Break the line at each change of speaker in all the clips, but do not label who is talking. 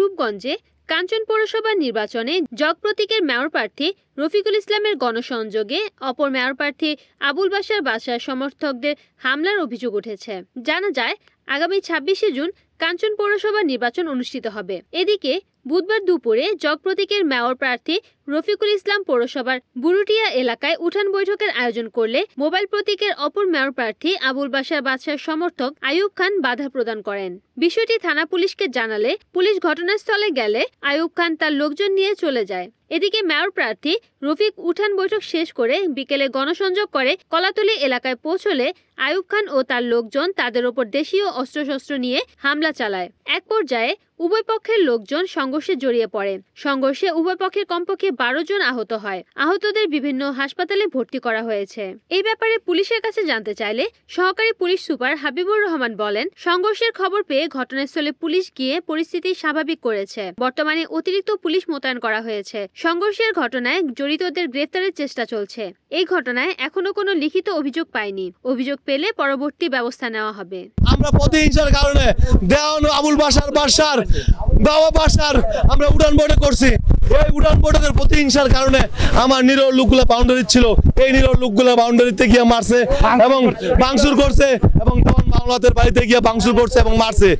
রূপগঞ্জে কাঞ্চন পৌরসভা নির্বাচনে জগ প্রতীকের মেয়র প্রার্থী রফিকুল ইসলামের গণসংযোগে অপর মেয়র প্রার্থী আবুল বাশার বাসার সমর্থকদের হামলার অভিযোগ উঠেছে। জানা যায়, আগামী ২৬শে জুন কাঞ্চন পৌরসভা নির্বাচন অনুষ্ঠিত হবে। এদিকে বুধবার দুপুরে জগ প্রতীকের মেয়র প্রার্থী রফিকুল ইসলাম পৌরসভার বুরুটিয়া এলাকায় উঠান বৈঠকের আয়োজন করলে মোবাইল প্রতীকের অপর মেয়র প্রার্থী আবুল বাশার বাদশার সমর্থক আইয়ুব খান বাধা প্রদান করেন। বিষয়টি থানা পুলিশকে জানালে পুলিশ ঘটনাস্থলে গেলে আইয়ুব খান তার লোকজন নিয়ে চলে যায়। এদিকে মেয়র প্রার্থী রফিক উঠান বৈঠক শেষ করে বিকেলে গণসংযোগ করে কলাতলী এলাকায় পৌঁছলে আইয়ুব খান ও তার লোকজন তাদের ওপর দেশীয় অস্ত্রশস্ত্র নিয়ে হামলা চালায়। এক পর্যায়ে উভয় পক্ষের লোকজন সংঘর্ষে জড়িয়ে পড়ে। সংঘর্ষে উভয় পক্ষের কমপক্ষে ১২ জন আহত হয়। আহতদের বিভিন্ন হাসপাতালে ভর্তি করা হয়েছে। এই ব্যাপারে পুলিশের কাছে জানতে চাইলে সহকারী পুলিশ সুপার হাবিবুর রহমান বলেন, সংঘর্ষের খবর পেয়ে ঘটনাস্থলে পুলিশ গিয়ে পরিস্থিতি স্বাভাবিক করেছে। বর্তমানে অতিরিক্ত পুলিশ মোতায়েন করা হয়েছে। সংঘর্ষের ঘটনায় জড়িতদের গ্রেফতারের চেষ্টা চলছে। এই ঘটনায় এখনো কোনো লিখিত অভিযোগ পাইনি। অভিযোগ পেলে পরবর্তী ব্যবস্থা নেওয়া হবে।
আমরা প্রতিহিংসার কারণে দেওয়ান আবুল বাশার বাসার আমরা উড়ান বৈঠক করছি। এই উড়ান বৈঠকের প্রতিহিংসার কারণে আমার নিরীহ লোকগুলো বাউন্ডারি ছিল, এই নিরীহ লোকগুলো বাউন্ডারিতে গিয়ে মারছে এবং ভাঙচুর করছে এবং তখন বাংলাদেশের বাড়িতে গিয়ে ভাঙচুর করছে এবং মারছে।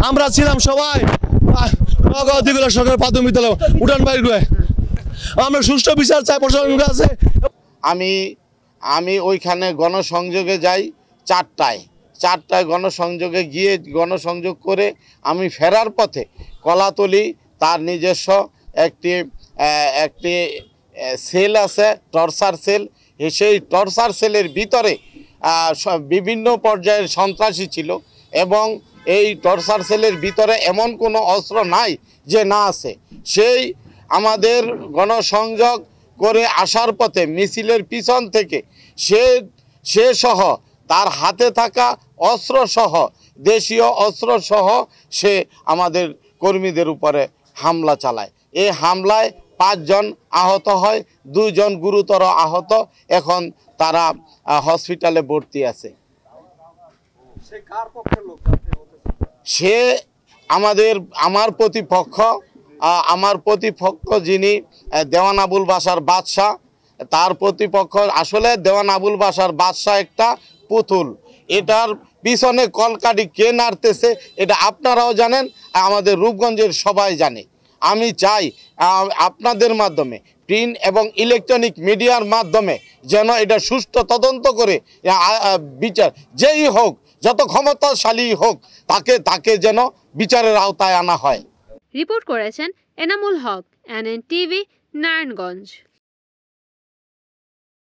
আমরা ছিলাম সবাই নগর সরকারের প্রাথমিক বিদ্যালয় উড়ান বাড়ি। আমরা সুষ্ঠু বিচার চাই প্রশাসনের কাছে।
আমি ওইখানে গণসংযোগে যাই ৪টায় গণসংযোগে গিয়ে গণসংযোগ করে আমি ফেরার পথে কলাতলী তার নিজস্ব একটি সেল আছে, টর্চার সেল। সেই টর্চার সেলের ভিতরে বিভিন্ন পর্যায়ের সন্ত্রাসী ছিল এবং এই টর্চার সেলের ভিতরে এমন কোনো অস্ত্র নাই যে না আছে। সেই আমাদের গণসংযোগ করে আসার পথে মিছিলের পিছন থেকে সে সহ তার হাতে থাকা অস্ত্রসহ দেশীয় অস্ত্রসহ সে আমাদের কর্মীদের উপরে হামলা চালায়। এই হামলায় ৫ জন আহত হয়, ২ জন গুরুতর আহত। এখন তারা হসপিটালে ভর্তি আছে। সে আমার প্রতিপক্ষ যিনি দেওয়ান আবুল বাশার বাদশা, তার প্রতিপক্ষ। আসলে দেওয়ান আবুল বাশার বাদশা একটা পুতুল। এটার পিছনে কলকাঠি কে নাড়তেছে এটা আপনারাও জানেন, আমাদের রূপগঞ্জের সবাই জানে। আমি চাই আপনাদের মাধ্যমে, প্রিন্ট এবং ইলেকট্রনিক মিডিয়ার মাধ্যমে যেন এটা সুষ্ঠু তদন্ত করে বিচার, যেই হোক, যত ক্ষমতাশালী হোক, তাকে যেন বিচারের আওতায় আনা হয়।
রিপোর্ট করেছেন এনামুল হক, NN TV, নারায়ণগঞ্জ।